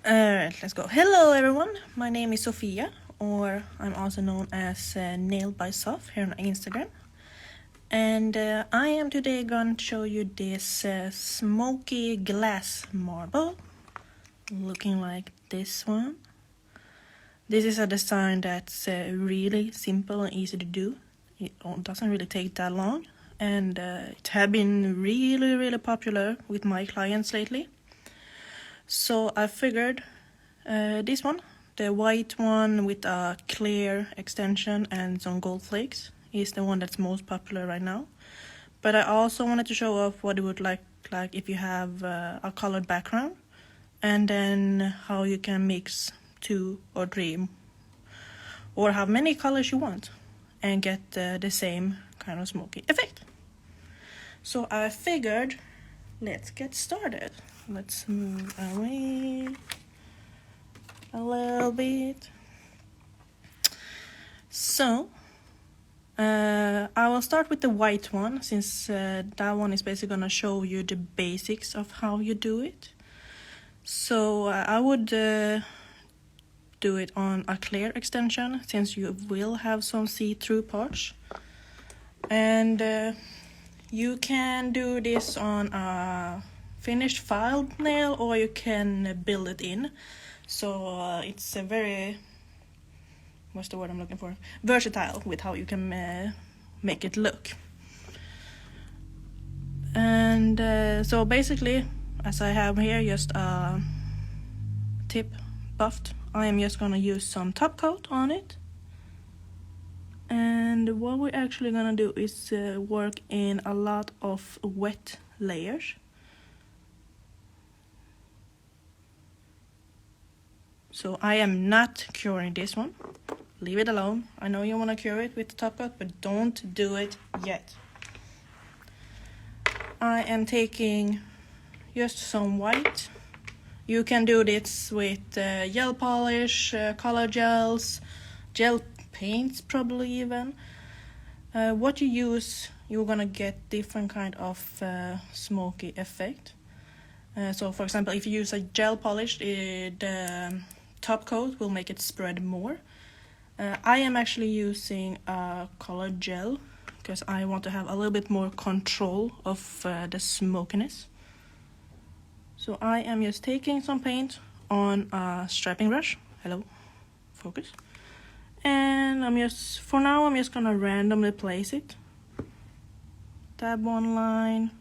Alright, let's go. Hello everyone, my name is Sofia, or I'm also known as Nail by Sof here on Instagram. And I am today going to show you this smoky glass marble, looking like this one. This is a design that's really simple and easy to do. It doesn't really take that long, and it has been really popular with my clients lately. So I figured this one, the white one with a clear extension and some gold flakes, is the one that's most popular right now. But I also wanted to show off what it would look like if you have a colored background, and then how you can mix 2 or 3 or have many colors you want and get the same kind of smoky effect. So I figured, let's get started. Let's move away a little bit. So I will start with the white one, since that one is basically going to show you the basics of how you do it. So I would do it on a clear extension, since you will have some see-through parts. And you can do this on a finished file nail, or you can build it in. So it's a very, what's the word I'm looking for? Versatile with how you can make it look. And so basically, as I have here just a tip buffed, I am just gonna use some top coat on it. And what we're actually gonna do is work in a lot of wet layers. So I am not curing this one. Leave it alone. I know you want to cure it with the top coat, but don't do it yet. I am taking just some white. You can do this with gel polish, color gels, gel paints probably even. What you use, you're gonna get different kind of smoky effect. So for example, if you use a gel polish, the top coat will make it spread more. I am actually using a color gel because I want to have a little bit more control of the smokiness. So I am just taking some paint on a striping brush. Hello, focus. And for now I'm just gonna randomly place it. Dab one line,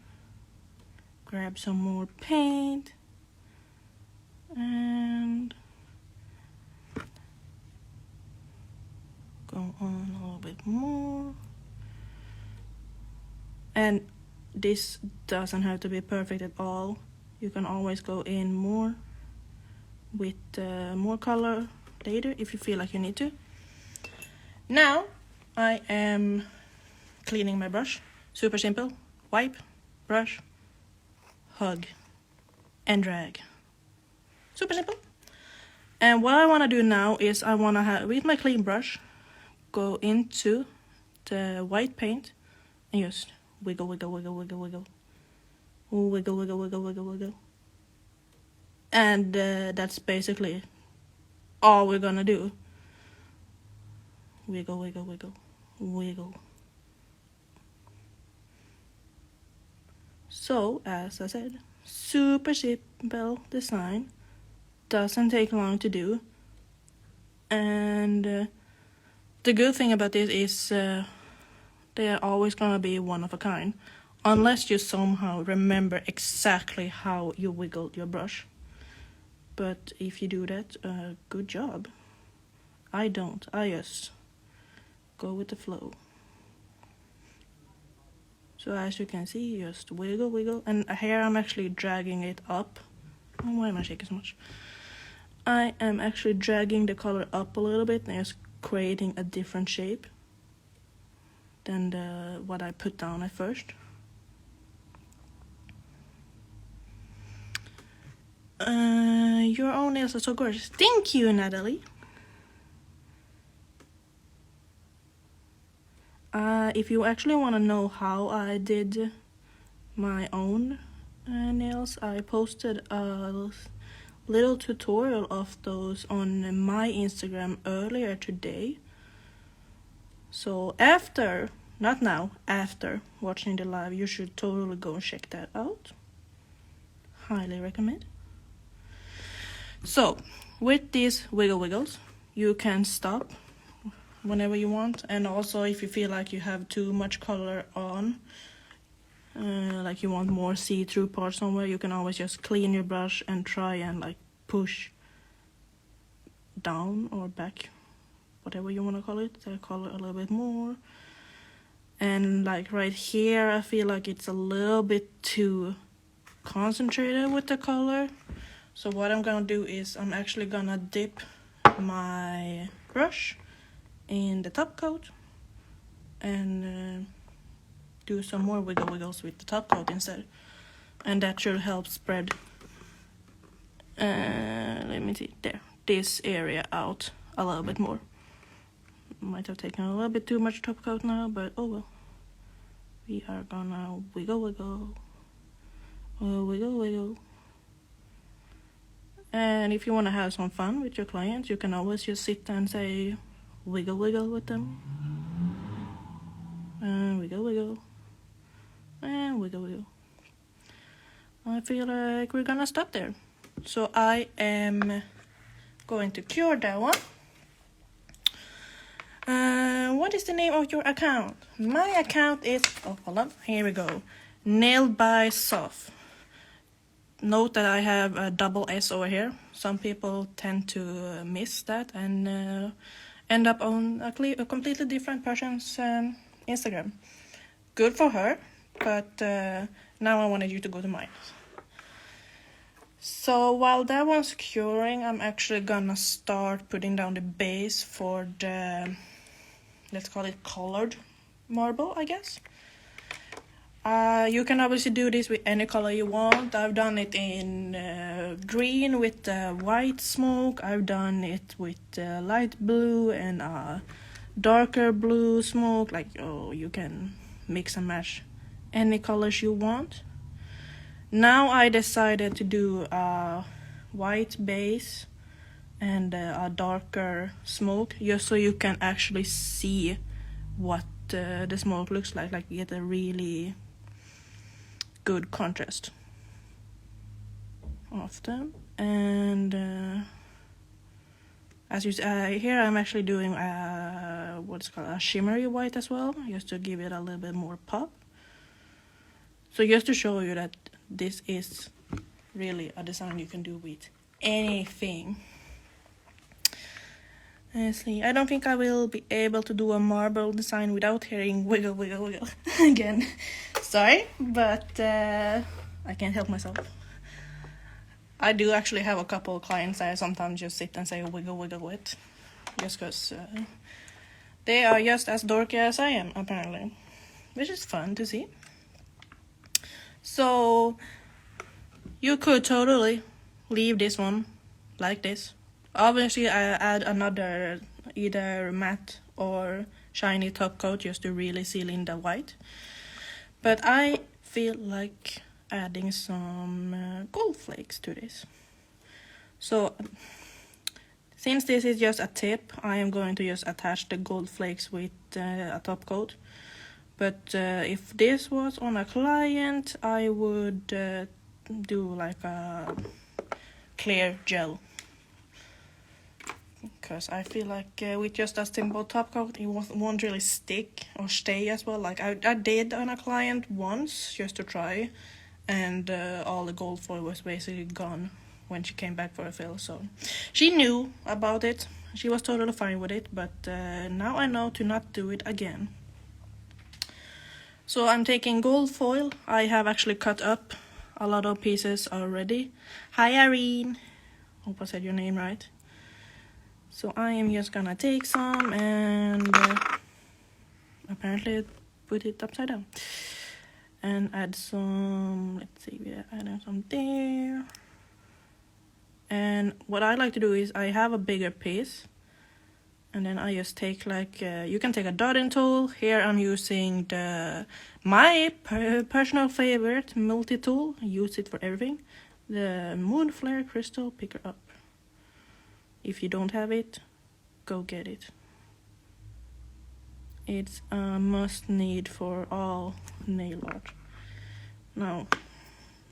grab some more paint, and go on a little bit more. And this doesn't have to be perfect at all. You can always go in more with more color later if you feel like you need to. Now I am cleaning my brush. Super simple. Wipe, brush, hug, and drag. Super simple. And what I want to do now is I want to have, with my clean brush, go into the white paint and just wiggle. Wiggle. And that's basically all we're gonna do. Wiggle. So, as I said, super simple design. Doesn't take long to do. And the good thing about this is they are always gonna be one of a kind, unless you somehow remember exactly how you wiggled your brush. But if you do that, good job. I don't. I just go with the flow. So as you can see, just wiggle. And here I'm actually dragging it up. Oh, why am I shaking so much? I am actually dragging the color up a little bit and just creating a different shape than what I put down at first. Your own nails are so gorgeous. Thank you, Natalie. If you actually want to know how I did my own nails, I posted a little tutorial of those on my Instagram earlier today. So after, not now, after watching the live, you should totally go and check that out. Highly recommend. So with these wiggles, you can stop whenever you want, and also if you feel like you have too much color on, like you want more see-through parts somewhere, you can always just clean your brush and try and like push down or back, whatever you want to call it, the color a little bit more. And like right here, I feel like it's a little bit too concentrated with the color. So what I'm gonna do is I'm actually gonna dip my brush in the top coat and do some more wiggles with the top coat instead, and that should help spread let me see, there, this area out a little bit more. Might have taken a little bit too much top coat now, but oh well. We are gonna wiggle. And if you want to have some fun with your clients, you can always just sit and say wiggle with them. And wiggle. And wiggle. I feel like we're gonna stop there. So I am going to cure that one. What is the name of your account? My account is, oh hold on, here we go, Nailed by Soft. Note that I have a double S over here. Some people tend to miss that and end up on a completely different person's Instagram. Good for her, but now I wanted you to go to mine. So while that one's curing, I'm actually gonna start putting down the base for the, let's call it colored marble, I guess. You can obviously do this with any color you want. I've done it in green with white smoke. I've done it with light blue and darker blue smoke. Like, oh, you can mix and match any colors you want. Now I decided to do a white base and a darker smoke, just so you can actually see what the smoke looks like you get a really good contrast of them. And as you see here, I'm actually doing what's called a shimmery white as well, just to give it a little bit more pop. So just to show you that this is really a design you can do with anything. Honestly, I don't think I will be able to do a marble design without hearing wiggle again. Sorry, but I can't help myself. I do actually have a couple of clients I sometimes just sit and say wiggle with, just because they are just as dorky as I am, apparently, which is fun to see. So you could totally leave this one like this. Obviously, I add another either matte or shiny top coat just to really seal in the white. But I feel like adding some gold flakes to this. So since this is just a tip, I am going to just attach the gold flakes with a top coat. But if this was on a client, I would do like a clear gel. Because I feel like with just a simple top coat, it won't really stick or stay as well. Like I did on a client once just to try, and all the gold foil was basically gone when she came back for a fill. So she knew about it. She was totally fine with it, but now I know to not do it again. So I'm taking gold foil. I have actually cut up a lot of pieces already. Hi Irene. Hope I said your name right. So I am just gonna take some and apparently put it upside down. And add some, let's see, we add some there. And what I like to do is I have a bigger piece. And then I just take like, you can take a dotting tool. Here I'm using my personal favorite multi-tool. I use it for everything. the Moonflair crystal picker up. If you don't have it, go get it. It's a must need for all nail art. Now,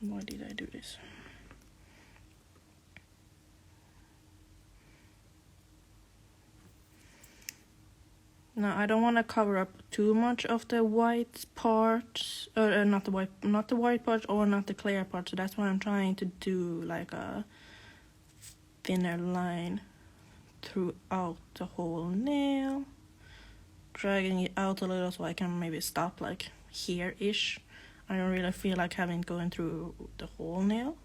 why did I do this? Now I don't want to cover up too much of the white parts, or not the white parts or not the clear parts. So that's why I'm trying to do like a thinner line throughout the whole nail, dragging it out a little so I can maybe stop like here-ish. I don't really feel like having going through the whole nail.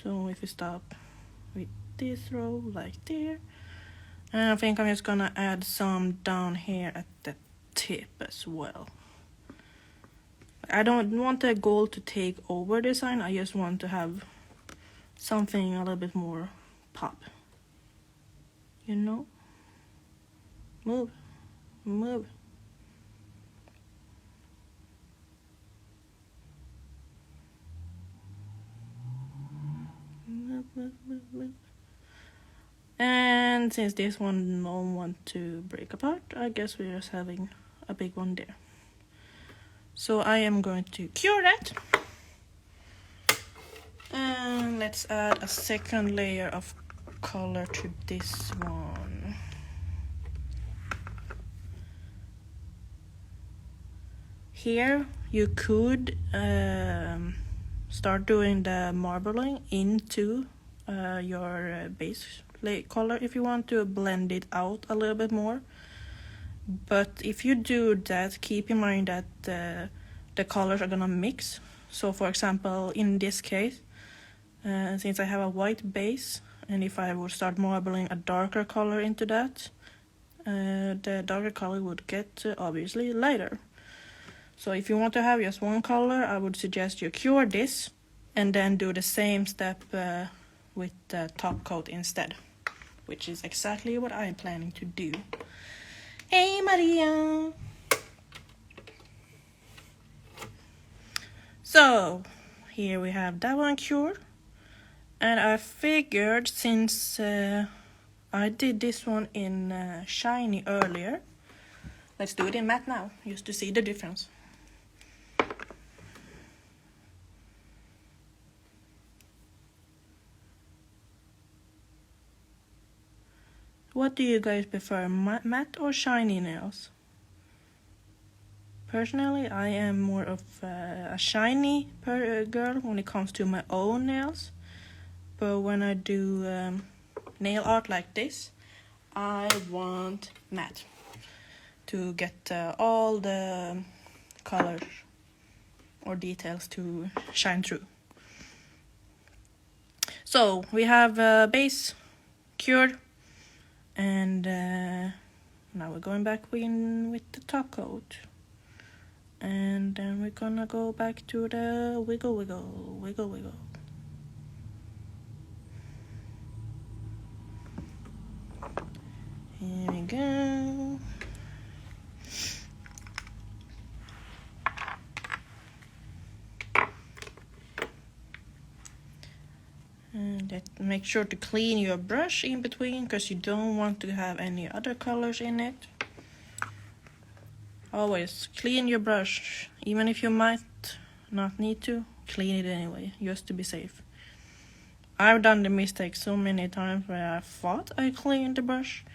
So if we stop with this row like there. And I think I'm just gonna add some down here at the tip as well. I don't want the gold to take over the design, I just want to have something a little bit more pop. You know? Move. Move. Move, move, move, move. And since this one don't want to break apart, I guess we're just having a big one there. So I am going to cure that. And let's add a second layer of color to this one. Here you could start doing the marbling into your base color if you want to blend it out a little bit more. But if you do that, keep in mind that the colors are gonna mix. So for example, in this case, since I have a white base, and if I would start marbling a darker color into that, the darker color would get obviously lighter. So if you want to have just one color, I would suggest you cure this and then do the same step with the top coat instead, which is exactly what I'm planning to do. Hey Maria! So, here we have that one cured. And I figured since I did this one in shiny earlier, let's do it in matte now, just to see the difference. What do you guys prefer, matte or shiny nails? Personally, I am more of a shiny girl when it comes to my own nails. But when I do nail art like this, I want matte to get all the colors or details to shine through. So we have base cured, and now we're going back in with the top coat. And then we're gonna go back to the wiggle, wiggle, wiggle, wiggle. Here we go. And make sure to clean your brush in between, because you don't want to have any other colors in it. Always clean your brush, even if you might not need to, clean it anyway, just to be safe. I've done the mistake so many times where I thought I cleaned the brush,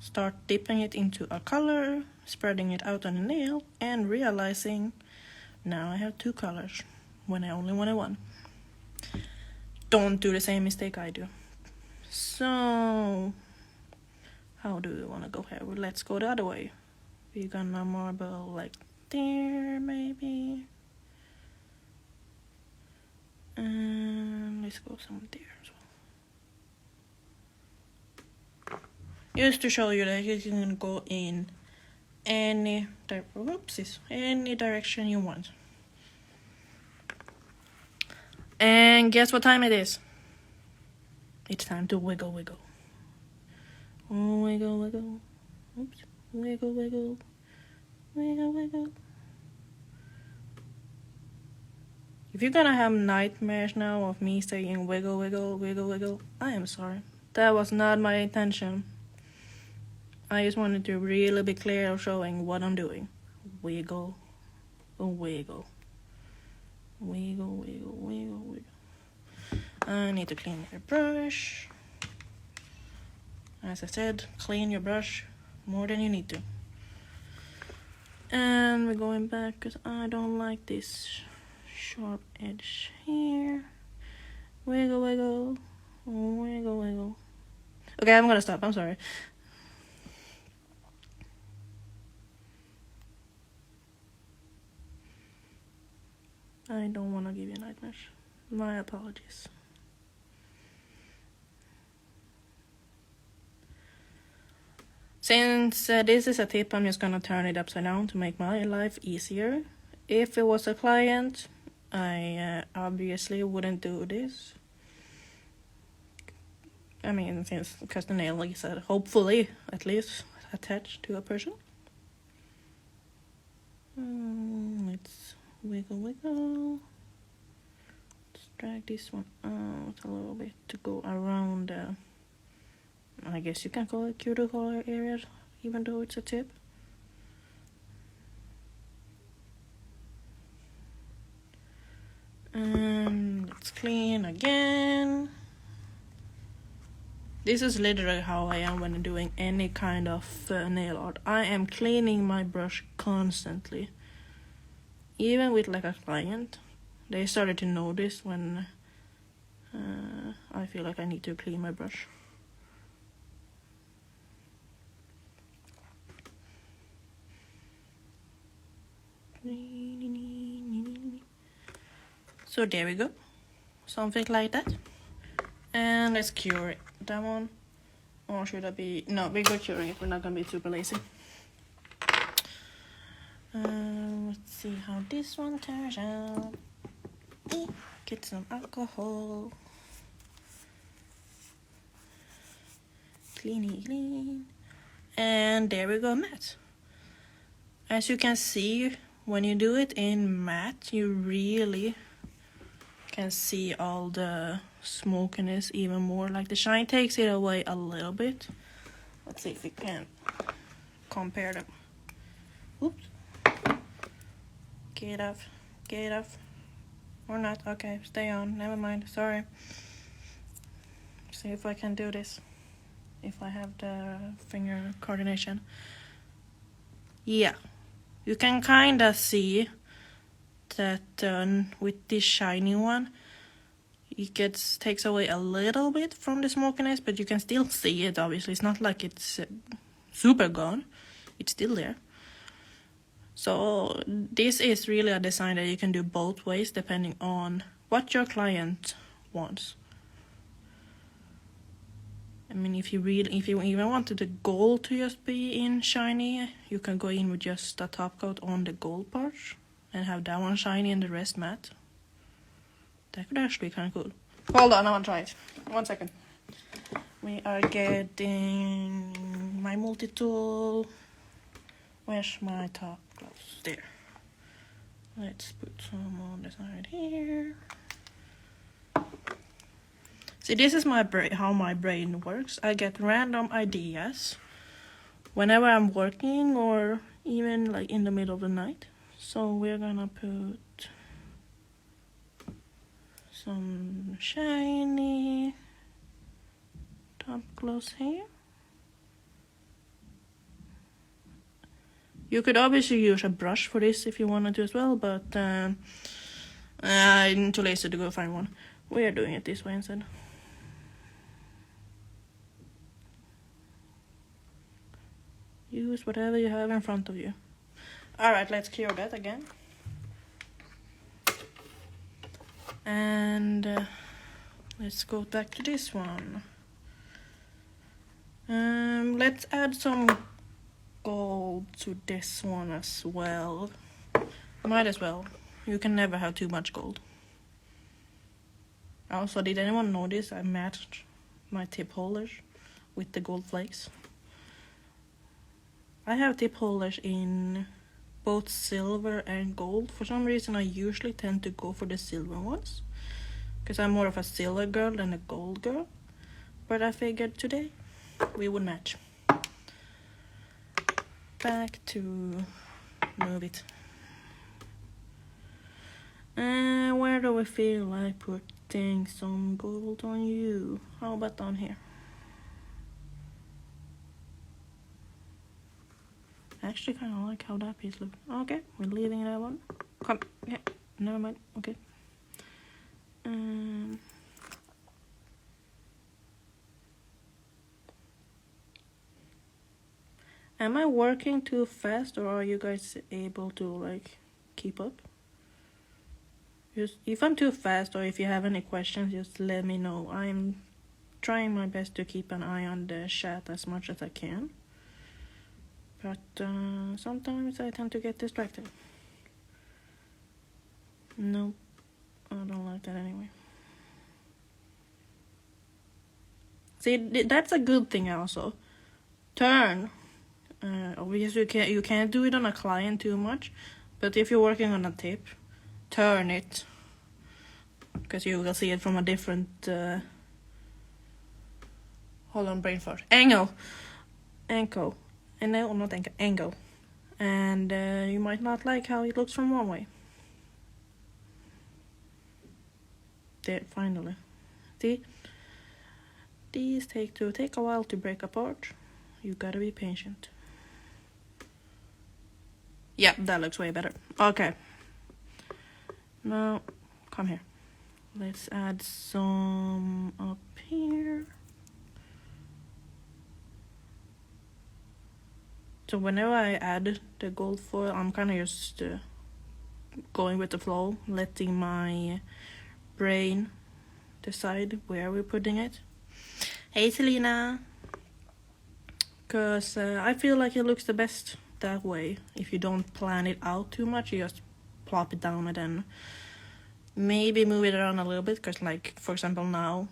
start dipping it into a color, spreading it out on the nail, and realizing now I have two colors when I only wanted one. Don't do the same mistake I do. So, how do we want to go here? Well, let's go the other way. We're gonna marble like there, maybe. And let's go some there as well. Just to show you that you can go in any direction you want. And guess what time it is? It's time to wiggle, wiggle. Wiggle, wiggle. Oops. Wiggle, wiggle. Wiggle, wiggle. If you're gonna have nightmares now of me saying wiggle, wiggle, wiggle, wiggle, I am sorry. That was not my intention. I just wanted to really be clear of showing what I'm doing. Wiggle, wiggle. Wiggle, wiggle, wiggle, wiggle. I need to clean your brush. As I said, clean your brush more than you need to. And we're going back because I don't like this sharp edge here. Wiggle, wiggle, wiggle, wiggle. Okay, I'm gonna stop. I'm sorry. I don't want to give you nightmares. My apologies. Since this is a tip, I'm just gonna turn it upside down to make my life easier. If it was a client, I obviously wouldn't do this. I mean, because the nail is hopefully at least attached to a person. Let's wiggle, wiggle. Let's drag this one out a little bit to go around I guess you can call it cuticle area, even though it's a tip. And let's clean again. This is literally how I am when doing any kind of nail art. I am cleaning my brush constantly. Even with like a client, they started to notice when I feel like I need to clean my brush. So there we go, something like that. And let's cure it. That one, or should I be? No, we're good curing it. We're not gonna be super lazy. Let's see how this one turns out. Get some alcohol. Clean. And there we go, matte. As you can see, when you do it in matte, you really can see all the smokiness even more. Like the shine takes it away a little bit. Let's see if we can compare them. Oops. Get off. Or not. Okay, stay on. Never mind. Sorry. See if I can do this. If I have the finger coordination. Yeah. You can kind of see that with this shiny one, it takes away a little bit from the smokiness, but you can still see it. Obviously, it's not like it's super gone. It's still there. So this is really a design that you can do both ways depending on what your client wants. I mean, if you even wanted the gold to just be in shiny, you can go in with just a top coat on the gold part and have that one shiny and the rest matte. That could actually be kind of cool. Hold on, I want to try it. 1 second. We are getting my multi-tool. Where's my top gloves? There. Let's put some on the side here. See, this is how my brain works. I get random ideas whenever I'm working or even like in the middle of the night. So we're gonna put some shiny top gloss here. You could obviously use a brush for this if you wanted to as well, but I'm too lazy to go find one. We are doing it this way instead. Use whatever you have in front of you. Alright, let's cure that again. And let's go back to this one. Let's add some gold to this one as well. Might as well. You can never have too much gold. Also, did anyone notice I matched my tip holders with the gold flakes? I have tip holders in both silver and gold. For some reason I usually tend to go for the silver ones, because I'm more of a silver girl than a gold girl. But I figured today we would match. Back to move it. Where do we feel like putting some gold on you? How about down here? Actually kind of like how that piece looks. Okay, we're leaving that one. Come, yeah, never mind. Okay. Am I working too fast, or are you guys able to like keep up? Just if I'm too fast, or if you have any questions, just let me know. I'm trying my best to keep an eye on the chat as much as I can. But sometimes I tend to get distracted. No, I don't like that anyway. See, that's a good thing also. Turn. Obviously you can't do it on a client too much, but if you're working on a tip, turn it, because you will see it from a different hold on, brain fart. Angle, and no, not angle, and you might not like how it looks from one way. There, finally. See, these take a while to break apart. You gotta be patient. Yeah, that looks way better. Okay. Now, come here. Let's add some up here. So whenever I add the gold foil, I'm kind of just going with the flow, letting my brain decide where we're putting it. Hey, Selena. Because I feel like it looks the best that way. If you don't plan it out too much, you just plop it down and then maybe move it around a little bit. Because, like, for example, now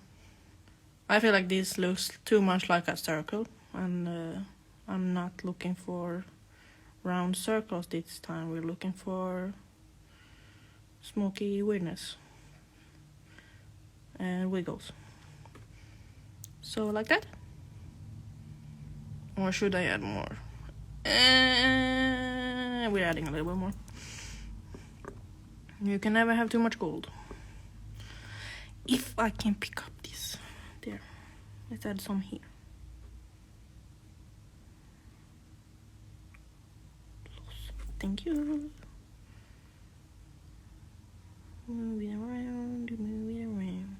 I feel like this looks too much like a circle, and I'm not looking for round circles this time. We're looking for smoky weirdness and wiggles. So like that. Or should I add more? We're adding a little bit more. You can never have too much gold. If I can pick up this. There. Let's add some here. Thank you. Move it around, move it around.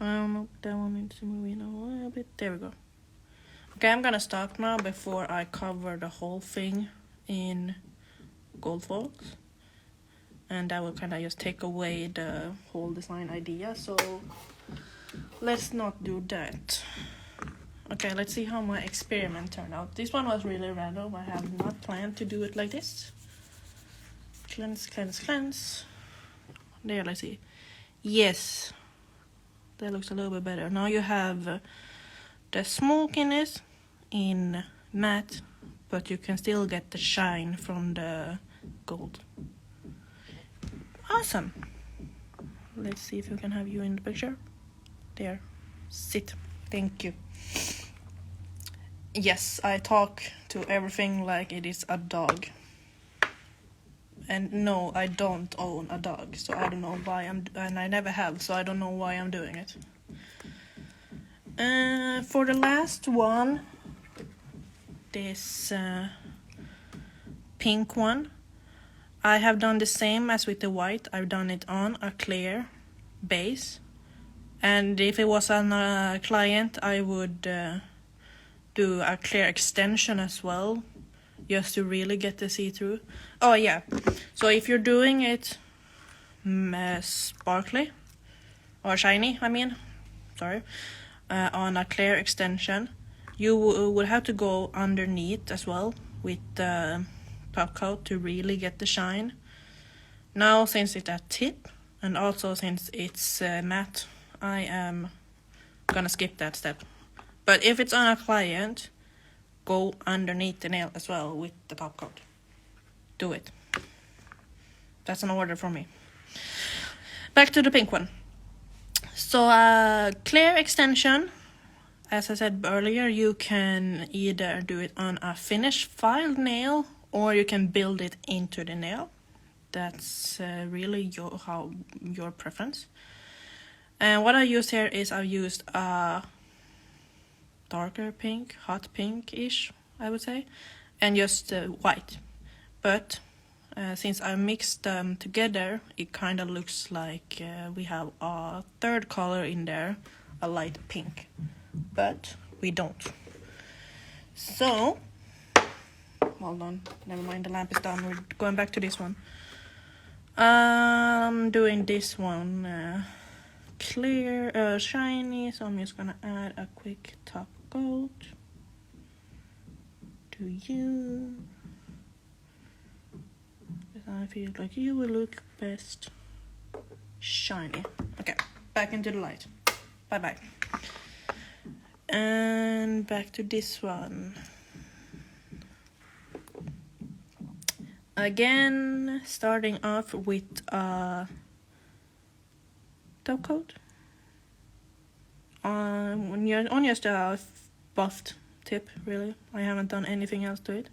I don't know, that one needs to move in a little bit. There we go. Okay, I'm gonna stop now before I cover the whole thing in gold foils. And that will kind of just take away the whole design idea. So let's not do that. Okay, let's see how my experiment turned out. This one was really random. I have not planned to do it like this. Cleanse, cleanse, cleanse. There, let's see. Yes. That looks a little bit better. Now you have the smokiness in matte, but you can still get the shine from the gold. Awesome. Let's see if we can have you in the picture. There. Sit. Thank you. Yes, I talk to everything like it is a dog. And no, I don't own a dog, so I don't know why and I never have, so I don't know why I'm doing it. For the last one, this pink one, I have done the same as with the white. I've done it on a clear base, and if it was on a client, I would do a clear extension as well, just to really get the see-through. Oh yeah, so if you're doing it sparkly or shiny, on a clear extension, you would have to go underneath as well with the top coat to really get the shine. Now, since it's a tip, and also since it's matte, I am gonna skip that step. But if it's on a client, go underneath the nail as well with the top coat. Do it. That's an order from me. Back to the pink one. So clear extension. As I said earlier, you can either do it on a finished filed nail or you can build it into the nail. That's really your preference. And what I used here is I've used a darker pink, hot pink-ish, I would say, and just white. But since I mixed them together, it kind of looks like we have a third color in there, a light pink. But we don't. So, hold on, never mind, the lamp is down. We're going back to this one. I'm doing this one clear, shiny, so I'm just gonna add a quick top coat to you. I feel like you will look best shiny. Okay, back into the light. Bye-bye. And back to this one. Again, starting off with a top coat. On just a buffed tip, really. I haven't done anything else to it.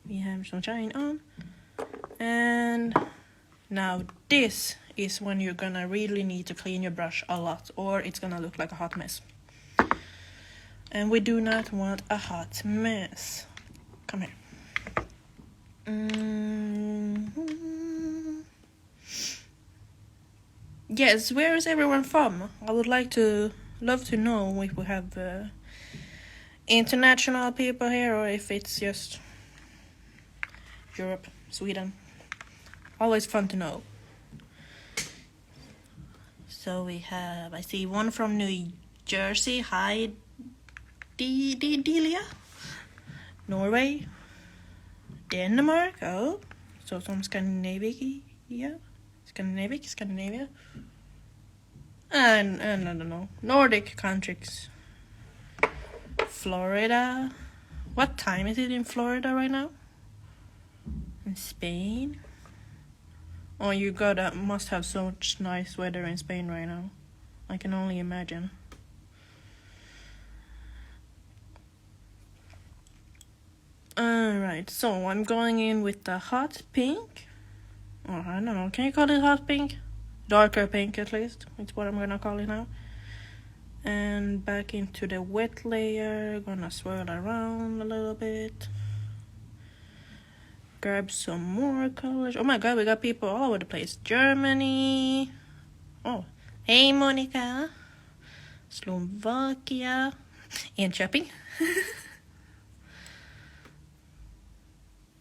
We have some shine on. And now this is when you're gonna really need to clean your brush a lot, or it's gonna look like a hot mess. And we do not want a hot mess. Come here. Yes, where is everyone from? I would love to know if we have international people here or if it's just Europe, Sweden. Always fun to know. So we have, I see one from New Jersey. Hi, Delia. Norway. Denmark. Oh, so from Scandinavia. Scandinavia. And I don't know. Nordic countries. Florida. What time is it in Florida right now? In Spain. Oh, you must have so much nice weather in Spain right now. I can only imagine. Alright, so I'm going in with the hot pink. Oh, I don't know, can you call it hot pink? Darker pink at least, it's what I'm gonna call it now. And back into the wet layer, gonna swirl around a little bit. Grab some more colors. Oh my god, we got people all over the place. Germany. Oh, hey Monica. Slovakia. Enköping.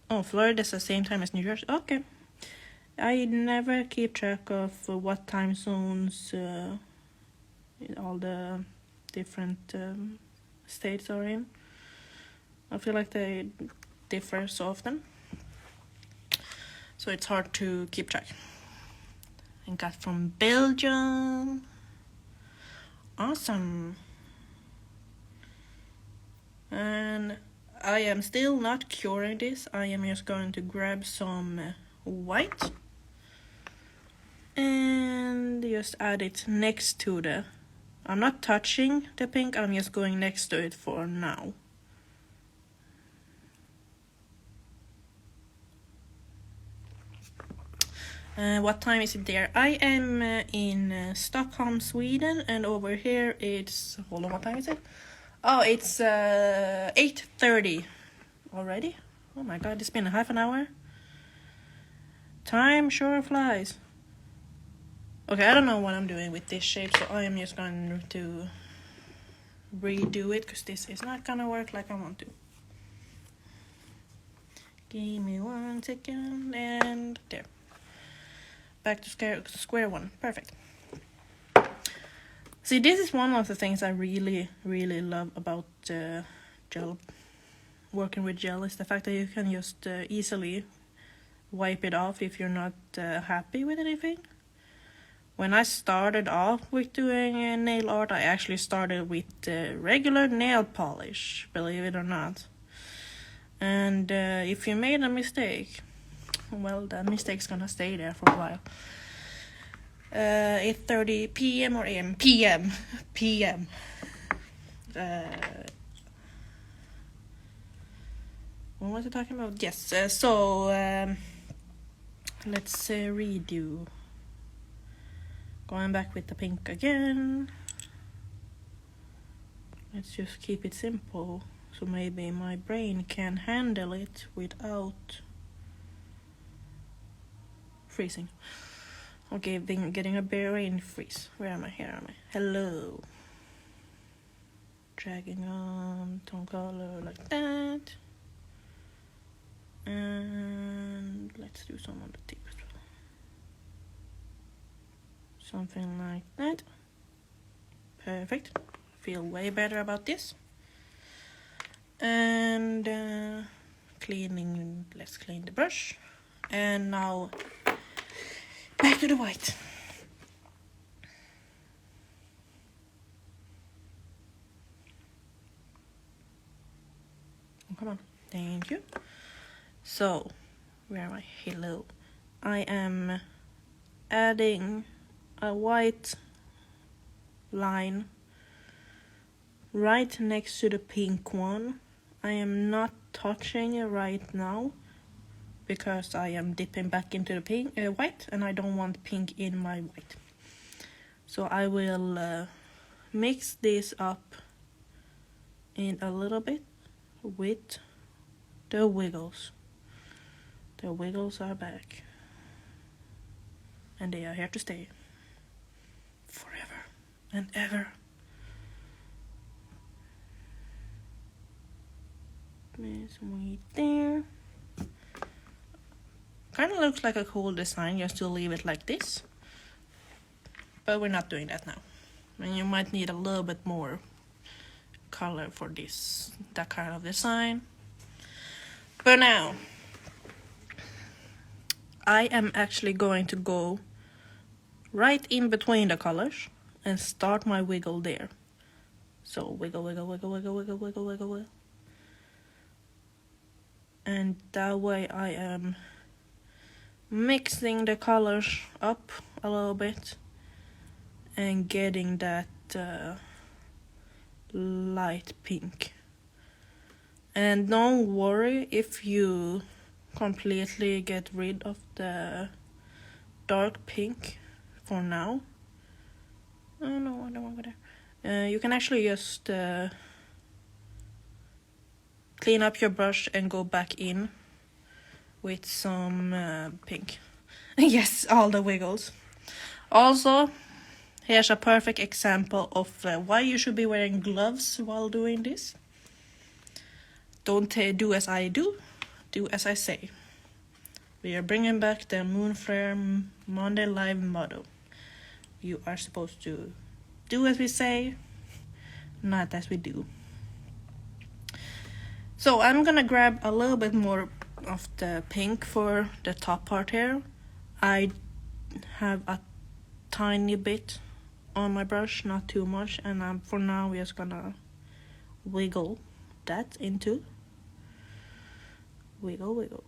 Oh, Florida is the same time as New Jersey. Okay. I never keep track of what time zones all the different states are in. I feel like they differ so often. So it's hard to keep track. And got from Belgium. Awesome. And I am still not curing this. I am just going to grab some white. And just add it next to the... I'm not touching the pink. I'm just going next to it for now. What time is it there? I am in Stockholm, Sweden, and over here it's... Hold on, what time is it? Oh, it's 8:30 already. Oh my god, it's been half an hour. Time sure flies. Okay, I don't know what I'm doing with this shape, so I am just going to redo it, because this is not gonna work like I want to. Give me 1 second, and there. Back to square one. Perfect. See, this is one of the things I really, really love about gel working with gel is the fact that you can just easily wipe it off if you're not happy with anything. When I started off with doing nail art, I actually started with regular nail polish, believe it or not. And if you made a mistake, well, that mistake's gonna stay there for a while. 8:30 p.m. or a.m. p.m. p.m. What was I talking about? Yes, let's redo. Going back with the pink again. Let's just keep it simple, so maybe my brain can handle it without freezing. Okay, then getting a brain freeze. Where am I? Here am I. Hello. Dragging on tone color like that. And let's do some on the tip as well. Something like that. Perfect. Feel way better about this. And let's clean the brush. And now back to the white. Oh, come on. Thank you. So, where am I? Hello. I am adding a white line right next to the pink one. I am not touching it right now because I am dipping back into the pink white, and I don't want pink in my white. So I will mix this up in a little bit with the wiggles. The wiggles are back, and they are here to stay forever and ever. Some weight there. Kind of looks like a cool design just to leave it like this, but we're not doing that now. And you might need a little bit more color for that kind of design. But now I am actually going to go right in between the colors and start my wiggle there. So wiggle, wiggle, wiggle, wiggle, wiggle, wiggle, wiggle, wiggle. And that way I am mixing the colors up a little bit and getting that light pink. And don't worry if you completely get rid of the dark pink for now. Oh no, I don't want to go there. You can actually just clean up your brush and go back in with some pink. Yes, all the wiggles. Also, here's a perfect example of why you should be wearing gloves while doing this. Don't do as I do as I say. We are bringing back the Moonflair Monday live motto. You are supposed to do as we say, not as we do. So I'm gonna grab a little bit more of the pink for the top part here. I have a tiny bit on my brush, not too much, and for now we're just gonna wiggle that into. Wiggle, wiggle.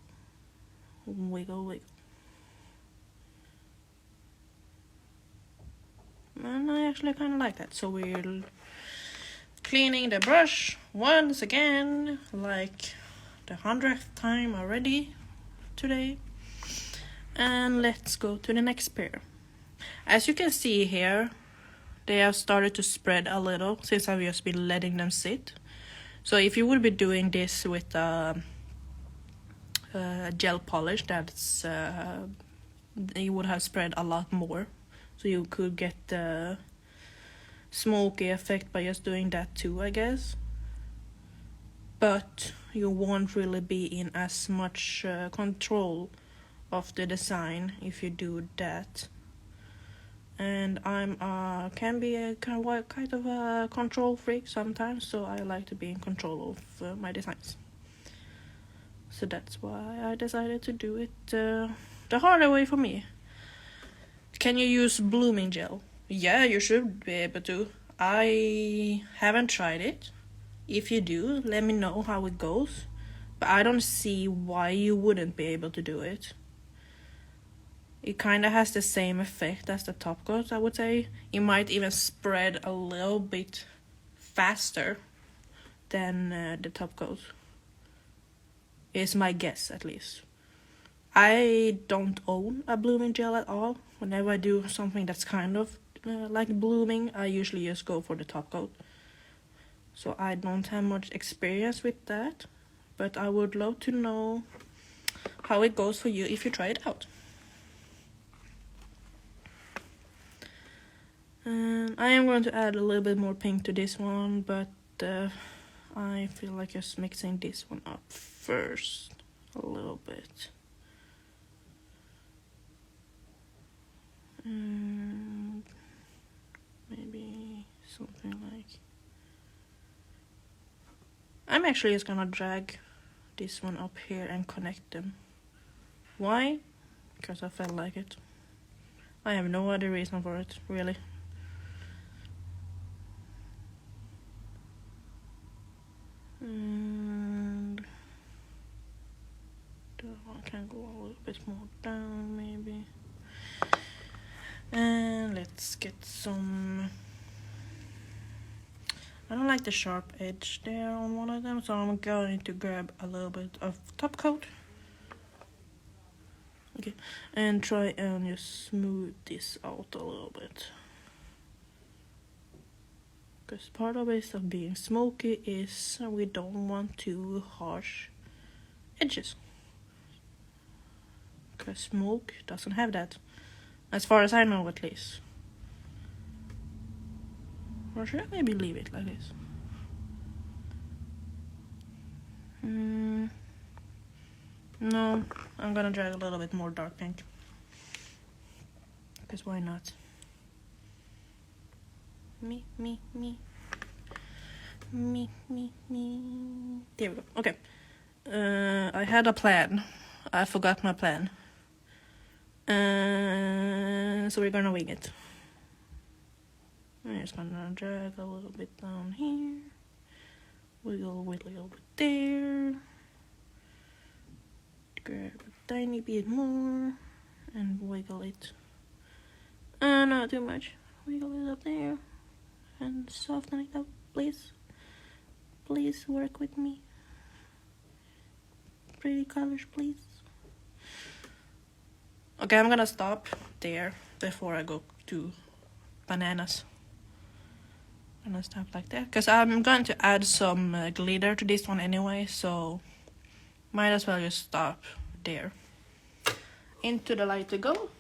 Wiggle, wiggle. And I actually kind of like that. So we're cleaning the brush once again, like the 100th time already today. And let's go to the next pair. As you can see here, they have started to spread a little since I've just been letting them sit. So if you would be doing this with gel polish, that's you would have spread a lot more. So you could get the smoky effect by just doing that too, I guess. But you won't really be in as much control of the design if you do that. And can be a kind of a control freak sometimes, so I like to be in control of my designs. So that's why I decided to do it the harder way for me. Can you use blooming gel? Yeah, you should be able to. I haven't tried it. If you do, let me know how it goes. But I don't see why you wouldn't be able to do it. It kind of has the same effect as the top coat, I would say. It might even spread a little bit faster than the top coat. Is my guess, at least. I don't own a blooming gel at all. Whenever I do something that's kind of like blooming, I usually just go for the top coat. So I don't have much experience with that. But I would love to know how it goes for you if you try it out. I am going to add a little bit more pink to this one, but I feel like just mixing this one up first a little bit. Maybe something like... I'm actually just gonna drag this one up here and connect them. Why? Because I felt like it. I have no other reason for it, really. And that one can go a little bit more down, maybe. And let's get some... I don't like the sharp edge there on one of them, so I'm going to grab a little bit of top coat. Okay, and try and just smooth this out a little bit. Because part of it of being smoky is we don't want too harsh edges. Because smoke doesn't have that. As far as I know, at least. Or should I maybe leave it like this? No, I'm gonna drag a little bit more dark pink. Because why not? Me. There we go. Okay. I had a plan. I forgot my plan. So we're gonna wing it. I'm just gonna drag a little bit down here. Wiggle a little bit there. Grab a tiny bit more. And wiggle it. Not too much. Wiggle it up there. And soften it up, please. Please work with me. Pretty colors, please. Okay, I'm gonna stop there before I go to bananas. I'm gonna stop like that because I'm going to add some glitter to this one anyway, so might as well just stop there. Into the light to go.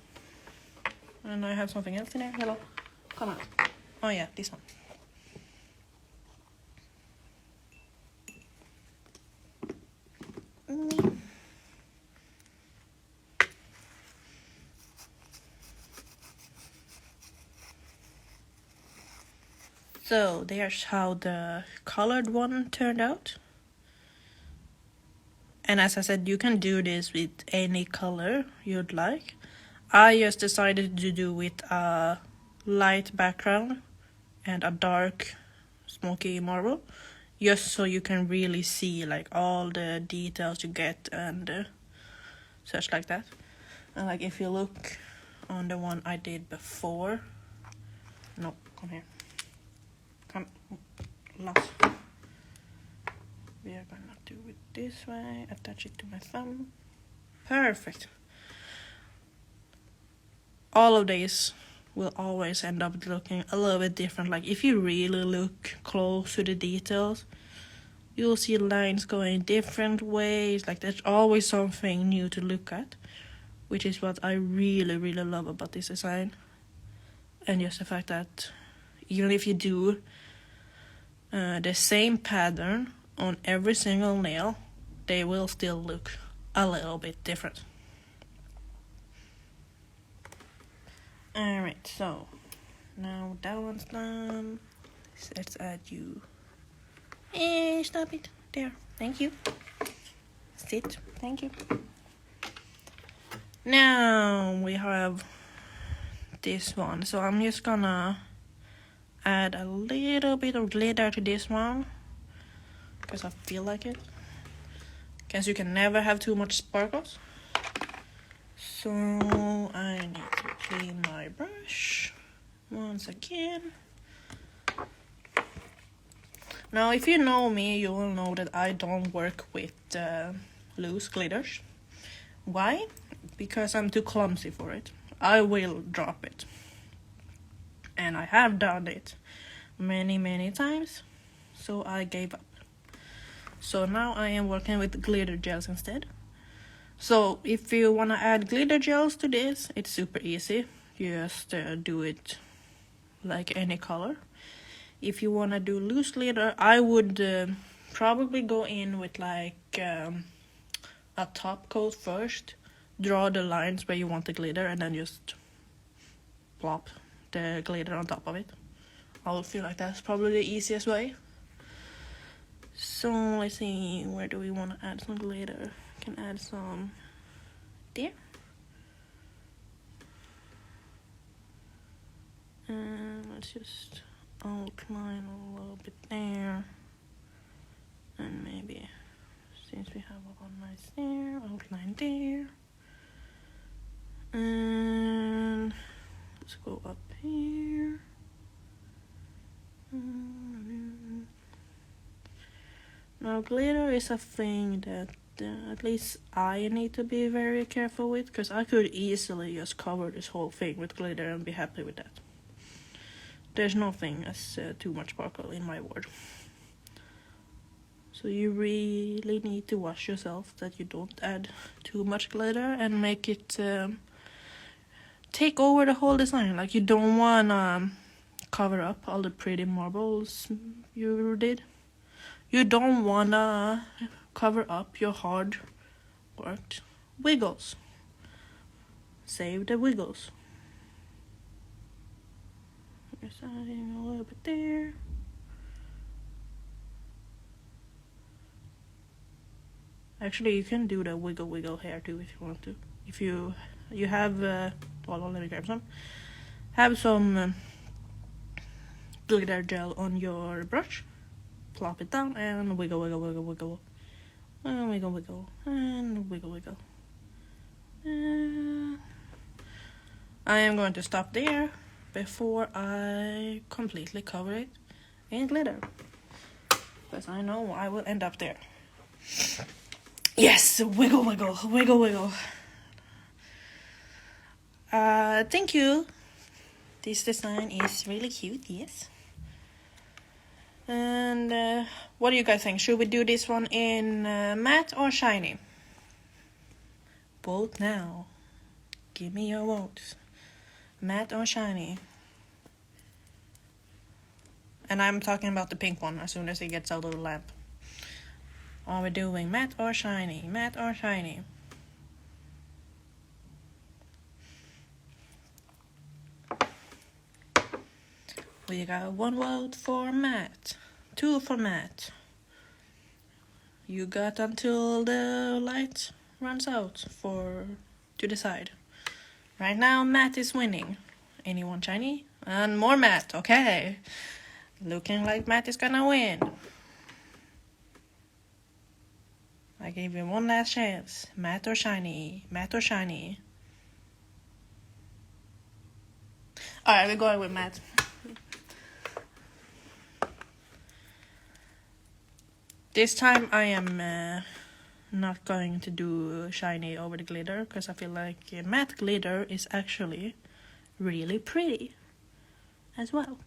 And I have something else in there. Hello, come on. Oh yeah, this one. So there's how the colored one turned out. And as I said, you can do this with any color you'd like. I just decided to do with a light background and a dark smoky marble, just so you can really see like all the details you get and such like that. And like if you look on the one I did before, no, come here, come, lost. We are gonna do it this way, attach it to my thumb. Perfect. All of these will always end up looking a little bit different. Like if you really look close to the details, you'll see lines going different ways. Like there's always something new to look at, which is what I really, really love about this design. And just the fact that even if you do the same pattern on every single nail, they will still look a little bit different. Alright, so now that one's done. Let's add you. Stop it. There. Thank you. Sit. Thank you. Now we have this one. So I'm just gonna add a little bit of glitter to this one because I feel like it. Guess you can never have too much sparkles. So I need to clean my brush once again. Now if you know me, you will know that I don't work with loose glitters. Why? Because I'm too clumsy for it. I will drop it. And I have done it many times. So I gave up. So now I am working with glitter gels instead. So if you want to add glitter gels to this, it's super easy. You just do it like any color. If you want to do loose glitter, I would probably go in with like a top coat first. Draw the lines where you want the glitter and then just plop the glitter on top of it. I would feel like that's probably the easiest way. So let's see, where do we want to add some glitter? Can add some there. And let's just outline a little bit there. And maybe, since we have one nice there, outline there. And let's go up here. Now glitter is a thing that at least I need to be very careful with, because I could easily just cover this whole thing with glitter and be happy with that. There's nothing as too much sparkle in my world. So you really need to watch yourself that you don't add too much glitter and make it take over the whole design. Like you don't wanna cover up all the pretty marbles you did. You don't wanna cover up your hard worked wiggles. Save the wiggles. Just adding a little bit there. Actually, you can do the wiggle hair too if you want to. If you have well, let me grab some. Have some glitter gel on your brush. Plop it down and wiggle. And wiggle. And wiggle. I am going to stop there before I completely cover it in glitter, because I know I will end up there. Yes, wiggle. Thank you. This design is really cute, yes. And what do you guys think? Should we do this one in matte or shiny? Vote now. Give me your votes. Matte or shiny? And I'm talking about the pink one as soon as it gets out of the lamp. Are we doing matte or shiny? Matte or shiny? We got 1 vote for matte, 2 for matte. You got until the light runs out to decide. Right now, matte is winning. Anyone shiny? And more matte, okay. Looking like matte is gonna win. I gave you one last chance. Matte or shiny? Matte or shiny? Alright, we're going with matte. This time I am not going to do shiny over the glitter, because I feel like matte glitter is actually really pretty as well.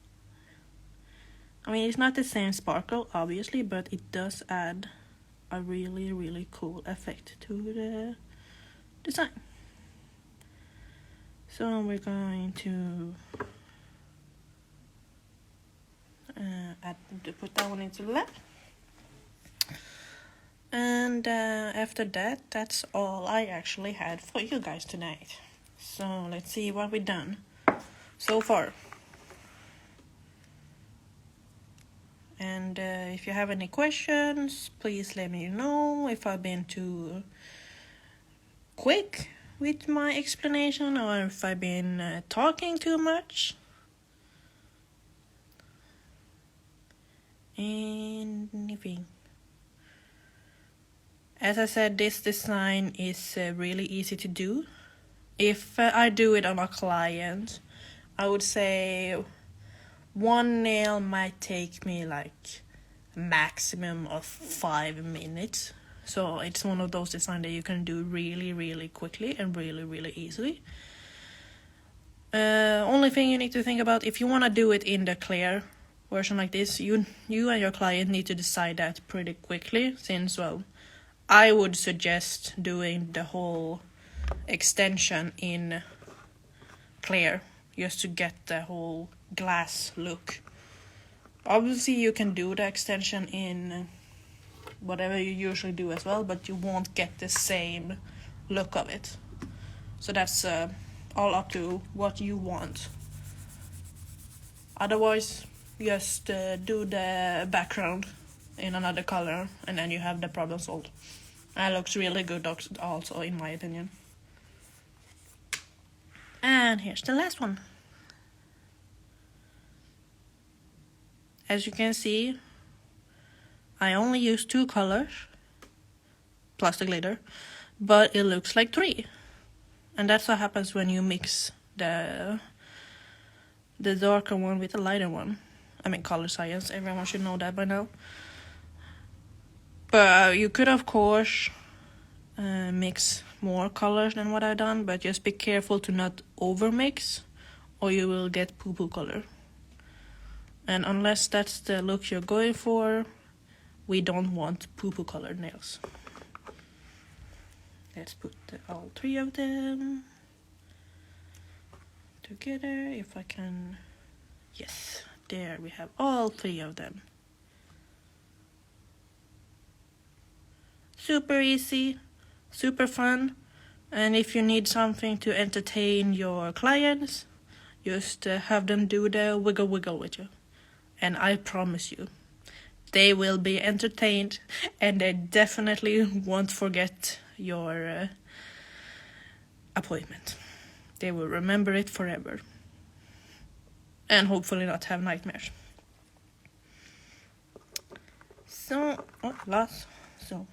I mean, it's not the same sparkle, obviously, but it does add a really cool effect to the design. So we're going to put that one into the lamp. And after that, that's all I actually had for you guys tonight. So let's see what we've done so far. And if you have any questions, please let me know if I've been too quick with my explanation or if I've been talking too much. Anything. As I said, this design is really easy to do. If I do it on a client, I would say one nail might take me like a maximum of 5 minutes. So it's one of those designs that you can do really, really quickly and really, really easily. Only thing you need to think about, if you want to do it in the clear version like this, you and your client need to decide that pretty quickly, since, well, I would suggest doing the whole extension in clear just to get the whole glass look. Obviously you can do the extension in whatever you usually do as well, but you won't get the same look of it. So that's all up to what you want. Otherwise, just do the background in another color and then you have the problem solved. That looks really good also, in my opinion. And here's the last one. As you can see, I only use 2 colors plus the glitter, but it looks like 3. And that's what happens when you mix the darker one with the lighter one. I mean, color science, everyone should know that by now. But you could, of course, mix more colors than what I've done, but just be careful to not overmix or you will get poo-poo color. And unless that's the look you're going for, we don't want poo-poo colored nails. Let's put all 3 of them together, if I can. Yes, there we have all 3 of them. Super easy, super fun, and if you need something to entertain your clients, just have them do the wiggle wiggle with you. And I promise you, they will be entertained and they definitely won't forget your appointment. They will remember it forever. And hopefully not have nightmares. So,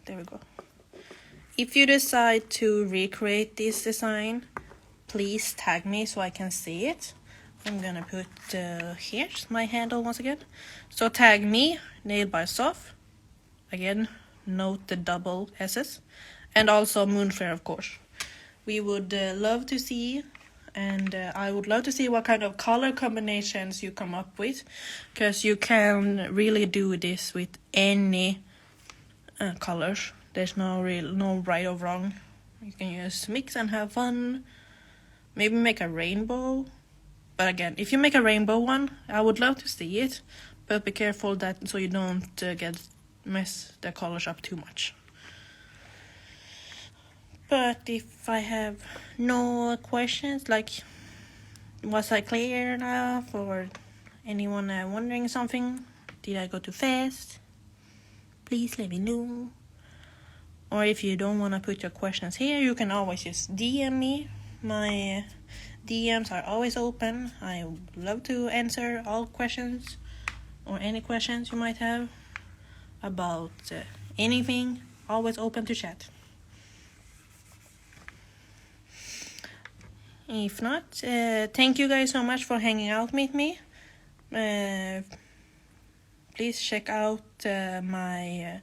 there we go. If you decide to recreate this design, please tag me so I can see it. I'm gonna put, here's my handle once again. So tag me, Nailed by Sof. Again, note the double S's. And also Moonflair, of course. We would love to see, and I would love to see what kind of color combinations you come up with. Because you can really do this with any colors. There's no right or wrong. You can just mix and have fun. Maybe make a rainbow. But again, if you make a rainbow one, I would love to see it. But be careful that so you don't mess the colors up too much. But if I have no questions, like was I clear enough, or anyone wondering something, did I go too fast? Please let me know. Or if you don't want to put your questions here, you can always just DM me. My DMs are always open. I would love to answer all questions or any questions you might have about anything. Always open to chat. If not, thank you guys so much for hanging out with me. Please check out my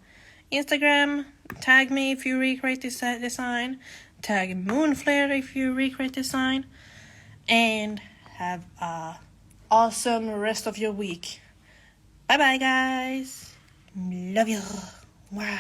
Instagram. Tag me if you recreate this design. Tag Moonflair if you recreate design. And have a awesome rest of your week. Bye bye guys. Love you. Wow.